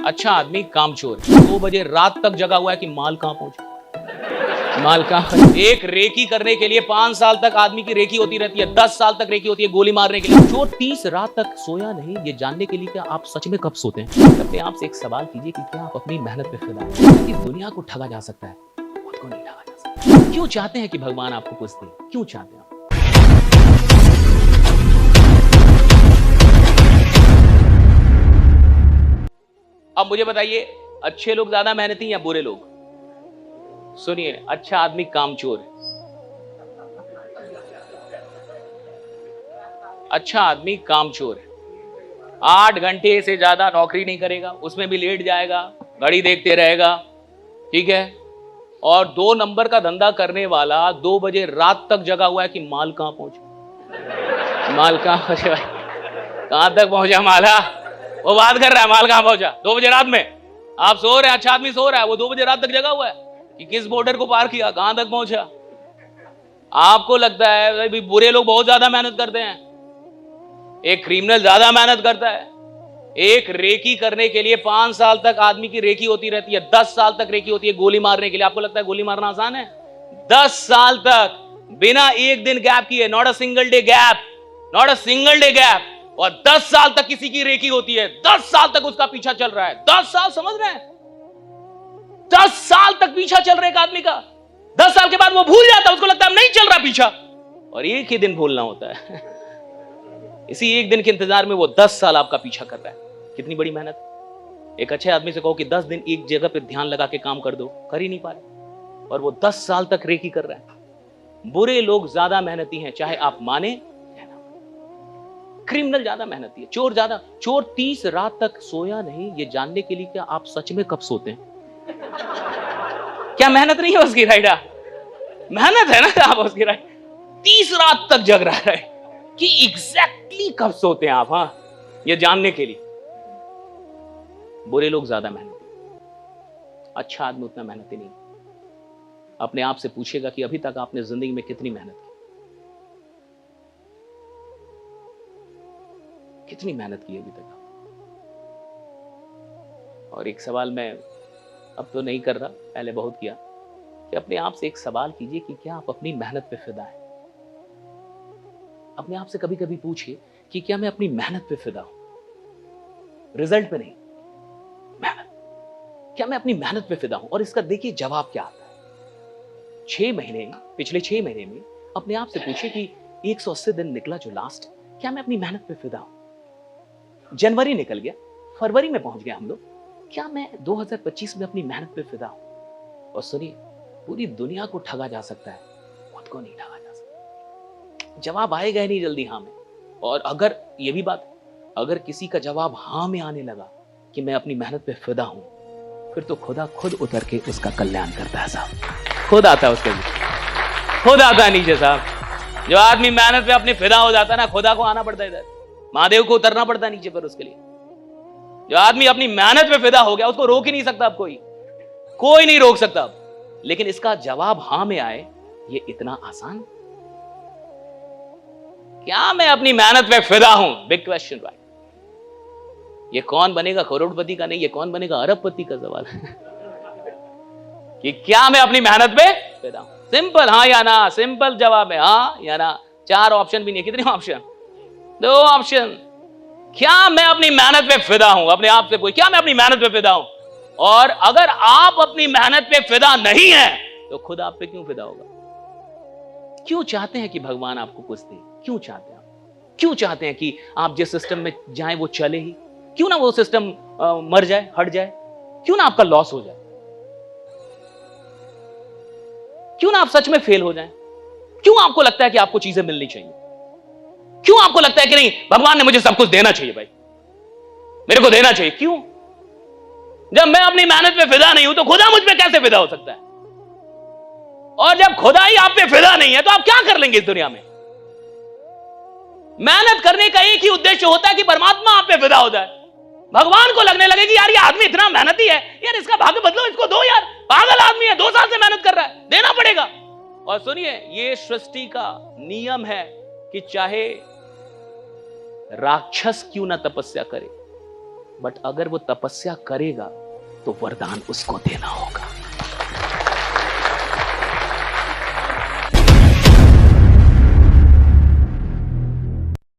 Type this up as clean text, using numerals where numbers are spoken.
अच्छा आदमी कामचोर 2 बजे रात तक जगा हुआ है कि माल कहां पहुंचा, माल कहां। एक रेकी करने के लिए 5 साल तक आदमी की रेकी होती रहती है, 10 साल तक रेकी होती है गोली मारने के लिए। चोर 30 रात तक सोया नहीं, ये जानने के लिए कि आप सच में कब सोते हैं। अपने आप से एक सवाल कीजिए कि क्या आप अपनी मेहनत पे फिदा हैं। कि दुनिया को ठगा जा सकता है, खुद को नहीं ठगा जा सकता। क्यों चाहते हैं कि भगवान आपको कुछ दे, क्यों चाहते हैं आप? अब मुझे बताइए, अच्छे लोग ज्यादा मेहनती या बुरे लोग? सुनिए, अच्छा आदमी कामचोर है, अच्छा आदमी कामचोर है। 8 घंटे से ज्यादा नौकरी नहीं करेगा, उसमें भी लेट जाएगा, घड़ी देखते रहेगा, ठीक है। और 2 नंबर का धंधा करने वाला 2 बजे रात तक जगा हुआ है कि माल कहां पहुंचा, माल कहां पहुंचा, कहां तक पहुंचा माला। वो बात कर रहा है माल कहां पहुंचा 2 बजे रात में। आप सो रहे हैं, अच्छा आदमी सो रहा है, वो 2 बजे रात तक जगा हुआ है कि किस बॉर्डर को पार किया, कहां तक पहुंचा। आपको लगता है भाई बुरे लोग बहुत ज्यादा मेहनत करते हैं, एक क्रिमिनल ज्यादा मेहनत करता है। एक रेकी करने के लिए 5 साल तक आदमी की रेकी होती रहती है, 10 साल तक रेकी होती है गोली मारने के लिए। आपको लगता है गोली मारना आसान है? 10 साल तक बिना एक दिन गैप किए, not a single day gap, not a single day gap. और 10 साल तक किसी की रेकी होती है, 10 साल तक उसका पीछा चल रहा है। 10 साल, समझ रहे हैं? 10 साल तक पीछा चल रहा है एक आदमी का। 10 साल के बाद वो भूल जाता है, उसको लगता है नहीं चल रहा पीछा, और एक ही दिन भूलना होता है। इसी एक दिन के इंतजार में वो 10 साल आपका पीछा कर रहा है। कितनी बड़ी मेहनत। एक अच्छे आदमी से कहो कि 10 दिन एक जगह पे ध्यान लगा के काम कर दो, कर ही नहीं पा रहे, और वो 10 साल तक रेकी कर रहा है। बुरे लोग ज्यादा मेहनती हैं, चाहे आप माने। क्रिमिनल ज्यादा मेहनती है, चोर ज्यादा। चोर 30 रात तक सोया नहीं, ये जानने के लिए कि आप सच में कब सोते हैं। क्या मेहनत नहीं है उसकी? राइडा मेहनत है ना आप उसकी, राइट। 30 रात तक जग रहा है कि एग्जैक्टली कब सोते हैं आप, हाँ, ये जानने के लिए। बुरे लोग ज्यादा मेहनती, अच्छा आदमी उतना मेहनती नहीं। अपने आप से पूछेगा कि अभी तक आपने जिंदगी में कितनी मेहनत की, कितनी मेहनत की अभी तक। और एक सवाल मैं अब तो नहीं कर रहा, पहले बहुत किया, कि अपने आप से एक सवाल कीजिए कि क्या आप अपनी मेहनत पे फिदा हैं। अपने आप से कभी कभी पूछिए कि क्या मैं अपनी मेहनत पे फिदा हूं, रिजल्ट पे नहीं, मेहनत। क्या मैं अपनी मेहनत पे फिदा हूं? और इसका देखिए जवाब क्या आता है। 6 महीने, पिछले 6 महीने में अपने आप से पूछिए कि 180 दिन निकला जो लास्ट, क्या मैं अपनी मेहनत पे फिदा हूं? जनवरी निकल गया, फरवरी में पहुंच गया हम लोग, क्या मैं 2025 में अपनी मेहनत पे फिदा हूं? और सुनिए, पूरी दुनिया को ठगा जा सकता है, खुद को नहीं ठगा जा सकता। जवाब आएगा ही नहीं जल्दी हाँ में। और अगर ये भी बात, अगर किसी का जवाब हाँ में आने लगा कि मैं अपनी मेहनत पे फिदा हूं, फिर तो खुदा खुद उतर के उसका कल्याण करता है साहब। खुद आता है उसके लिए, खुद आता है नीचे साहब। जो आदमी मेहनत पे अपनी फिदा हो जाता है ना, खुदा को आना पड़ता है इधर, महादेव को उतरना पड़ता है नीचे पर उसके लिए। जो आदमी अपनी मेहनत पे फिदा हो गया, उसको रोक ही नहीं सकता अब कोई नहीं रोक सकता अब। लेकिन इसका जवाब हां में आए, ये इतना आसान? क्या मैं अपनी मेहनत पे फिदा हूं? Big question, right. ये कौन बनेगा करोड़पति का नहीं, ये कौन बनेगा अरबपति का सवाल है। कि क्या मैं अपनी मेहनत पे फिदा हूं? सिंपल हाँ या ना, सिंपल जवाब है हाँ या ना। 4 ऑप्शन भी नहीं, कितने ऑप्शन? 2 ऑप्शन। क्या मैं अपनी मेहनत पे फिदा हूं? अपने आप से पूछ, क्या मैं अपनी मेहनत पे फिदा हूं? और अगर आप अपनी मेहनत पे फिदा नहीं है, तो खुद आप पे क्यों फिदा होगा? क्यों चाहते हैं कि भगवान आपको कुछ दे? क्यों चाहते हैं आप? क्यों चाहते हैं कि आप जिस सिस्टम में जाएं वो चले ही? क्यों ना वो सिस्टम मर जाए, हट जाए? क्यों ना आपका लॉस हो जाए? क्यों ना आप सच में फेल हो जाएं? क्यों आपको लगता है कि आपको चीजें मिलनी चाहिए? क्यों आपको लगता है कि नहीं भगवान ने मुझे सब कुछ देना चाहिए, भाई मेरे को देना चाहिए? क्यों? जब मैं अपनी मेहनत पे फिदा नहीं हूं, तो खुदा मुझ पे कैसे फिदा हो सकता है? और जब खुदा ही आप पे फिदा नहीं है, तो आप क्या कर लेंगे इस दुनिया में? मेहनत करने का एक ही उद्देश्य होता है कि परमात्मा आप पे फिदा हो जाए। भगवान को लगने लगे कि यार ये आदमी इतना मेहनती है, यार इसका भाग्य बदलो, इसको दो, यार पागल आदमी है, 2 साल से मेहनत कर रहा है, देना पड़ेगा। और सुनिए, ये सृष्टि का नियम है कि चाहे राक्षस क्यों ना तपस्या करे, बट अगर वो तपस्या करेगा तो वरदान उसको देना होगा।